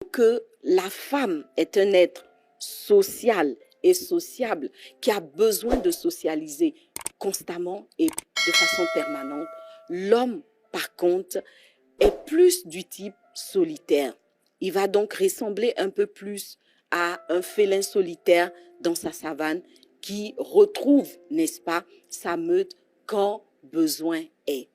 Que la femme est un être social et sociable qui a besoin de socialiser constamment et de façon permanente, l'homme, par contre, est plus du type solitaire. Il va donc ressembler un peu plus à un félin solitaire dans sa savane qui retrouve, n'est-ce pas, sa meute quand besoin est.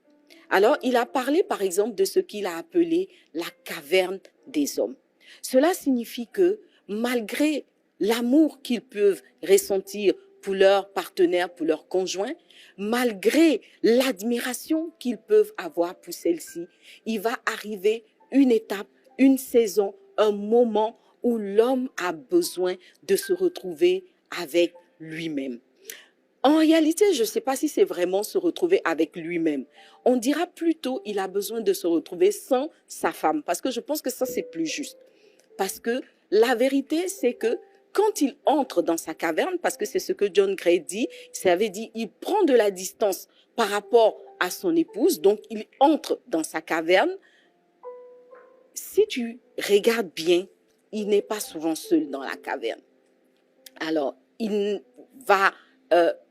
Alors, il a parlé, par exemple, de ce qu'il a appelé la caverne des hommes. Cela signifie que malgré l'amour qu'ils peuvent ressentir pour leur partenaire, pour leur conjoint, malgré l'admiration qu'ils peuvent avoir pour celle-ci, il va arriver une étape, une saison, un moment où l'homme a besoin de se retrouver avec lui-même. En réalité, je ne sais pas si c'est vraiment se retrouver avec lui-même. On dira plutôt qu'il a besoin de se retrouver sans sa femme, parce que je pense que ça, c'est plus juste. Parce que la vérité, c'est que quand il entre dans sa caverne, parce que c'est ce que John Gray dit, ça avait dit, il prend de la distance par rapport à son épouse, donc il entre dans sa caverne. Si tu regardes bien, il n'est pas souvent seul dans la caverne. Alors, il va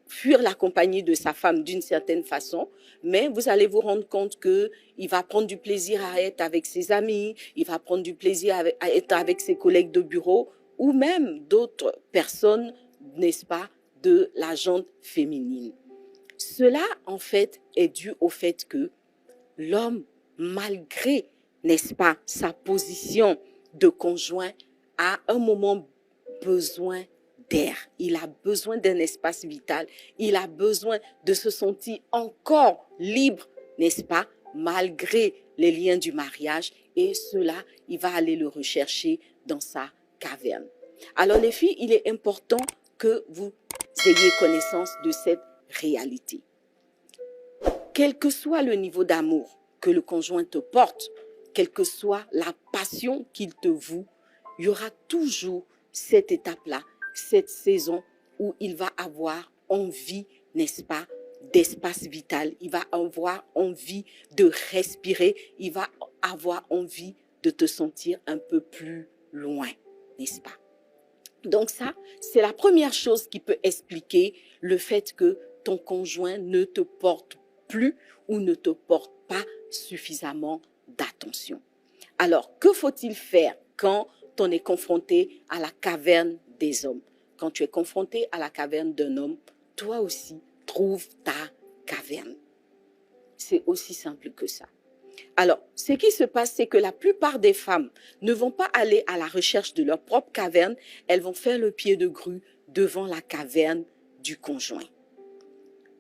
fuir la compagnie de sa femme d'une certaine façon, mais vous allez vous rendre compte qu'il va prendre du plaisir à être avec ses amis, il va prendre du plaisir à être avec ses collègues de bureau ou même d'autres personnes, n'est-ce pas, de la gente féminine. Cela, en fait, est dû au fait que l'homme, malgré, n'est-ce pas, sa position de conjoint, a un moment besoin d'air. Il a besoin d'un espace vital. Il a besoin de se sentir encore libre, n'est-ce pas, malgré les liens du mariage. Et cela, il va aller le rechercher dans sa caverne. Alors les filles, il est important que vous ayez connaissance de cette réalité. Quel que soit le niveau d'amour que le conjoint te porte, quelle que soit la passion qu'il te voue, il y aura toujours cette étape-là, cette saison où il va avoir envie, n'est-ce pas, d'espace vital. Il va avoir envie de respirer. Il va avoir envie de te sentir un peu plus loin, n'est-ce pas? Donc ça, c'est la première chose qui peut expliquer le fait que ton conjoint ne te porte plus ou ne te porte pas suffisamment d'attention. Alors, que faut-il faire quand on est confronté à la caverne des hommes? Quand tu es confronté à la caverne d'un homme, toi aussi, trouve ta caverne. C'est aussi simple que ça. Alors, ce qui se passe, c'est que la plupart des femmes ne vont pas aller à la recherche de leur propre caverne, elles vont faire le pied de grue devant la caverne du conjoint.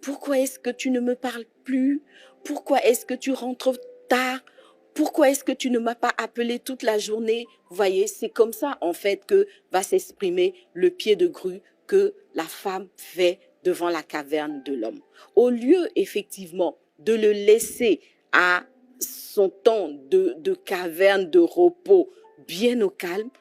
Pourquoi est-ce que tu ne me parles plus? Pourquoi est-ce que tu rentres tard? Pourquoi est-ce que tu ne m'as pas appelé toute la journée? Vous voyez, c'est comme ça en fait que va s'exprimer le pied de grue que la femme fait devant la caverne de l'homme. Au lieu effectivement de le laisser à son temps de caverne, de repos, bien au calme,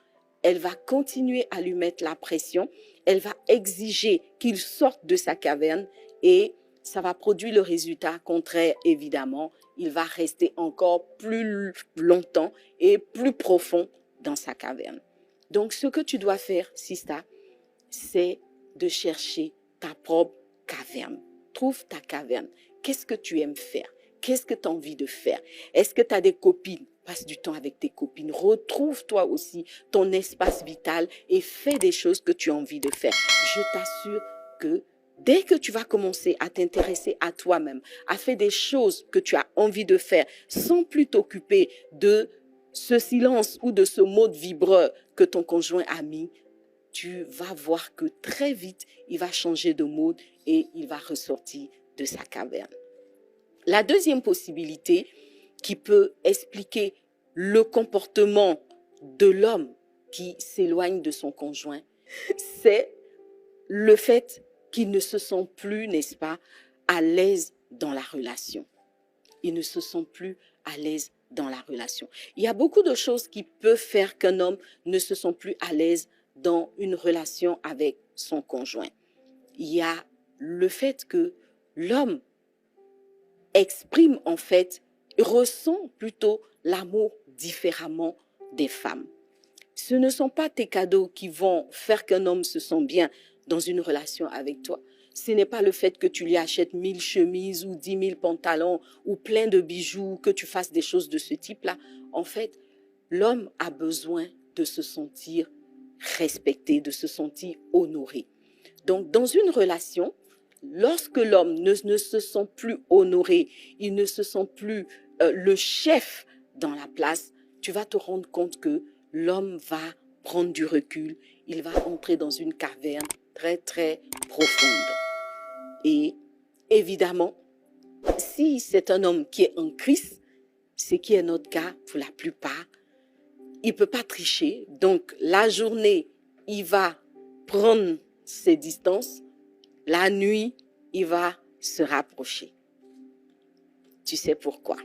elle va continuer à lui mettre la pression, elle va exiger qu'il sorte de sa caverne et ça va produire le résultat contraire, évidemment. Il va rester encore plus longtemps et plus profond dans sa caverne. Donc, ce que tu dois faire, Sista, c'est de chercher ta propre caverne. Trouve ta caverne. Qu'est-ce que tu aimes faire? Qu'est-ce que tu as envie de faire? Est-ce que tu as des copines? Passe du temps avec tes copines. Retrouve-toi aussi ton espace vital et fais des choses que tu as envie de faire. Je t'assure que dès que tu vas commencer à t'intéresser à toi-même, à faire des choses que tu as envie de faire sans plus t'occuper de ce silence ou de ce mode vibreur que ton conjoint a mis, tu vas voir que très vite, il va changer de mode et il va ressortir de sa caverne. La deuxième possibilité qui peut expliquer le comportement de l'homme qui s'éloigne de son conjoint, c'est le fait qu'il ne se sent plus, n'est-ce pas, à l'aise dans la relation. Il ne se sent plus à l'aise dans la relation. Il y a beaucoup de choses qui peuvent faire qu'un homme ne se sent plus à l'aise dans une relation avec son conjoint. Il y a le fait que l'homme exprime en fait, ressent plutôt l'amour différemment des femmes. Ce ne sont pas tes cadeaux qui vont faire qu'un homme se sent bien dans une relation avec toi. Ce n'est pas le fait que tu lui achètes 1000 chemises ou 10 000 pantalons ou plein de bijoux, que tu fasses des choses de ce type-là. En fait, l'homme a besoin de se sentir respecté, de se sentir honoré. Donc, dans une relation, lorsque l'homme ne se sent plus honoré, il ne se sent plus le chef dans la place, tu vas te rendre compte que l'homme va prendre du recul, il va entrer dans une caverne très, très profonde. Et évidemment, si c'est un homme qui est en Christ, ce qui est notre cas pour la plupart, il ne peut pas tricher. Donc, la journée, il va prendre ses distances. La nuit, il va se rapprocher. Tu sais pourquoi?